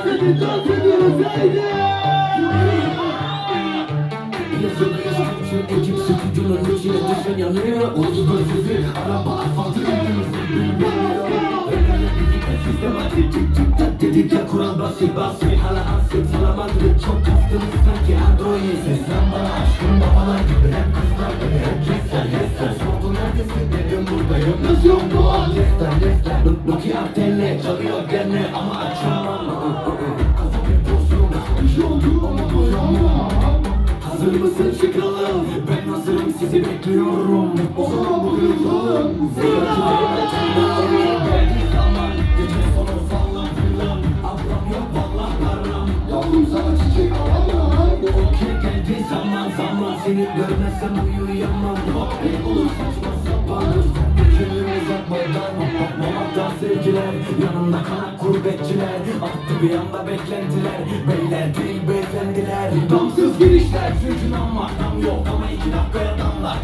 dans ediyoruz haydi. Yazılı yazıcı ekip sıkıcının içine düşen yanıyor. Oldu da sizi araba asfaltı sistematik tık tık tak dedik ya kural basit basmi hala asık sana Madrid çok kastınız sanki android sen bana aşkın babalar gibi hep kızlar gibi hep yesler sordun neredesin dedim buradayım nasıl yok doğal yesler Nokia telle çalıyor gene ama açamam kafa bir bozdum bir şey oldu ama doyamam hazır mısın çıkalım ben hazırım sizi bekliyorum o zaman bugün kalın sana çiçek alamam. Okey geldi zaman seni görmezsem uyuyamam. Hep olur saçma sapan kendimi uzatmadan mamaktan sevgiler yanımda kalan gurbetçiler attı bir anda beklentiler beyler değil beyefendiler damsız girişler çünkü nam var dam yok ama 2 dakikaya damlar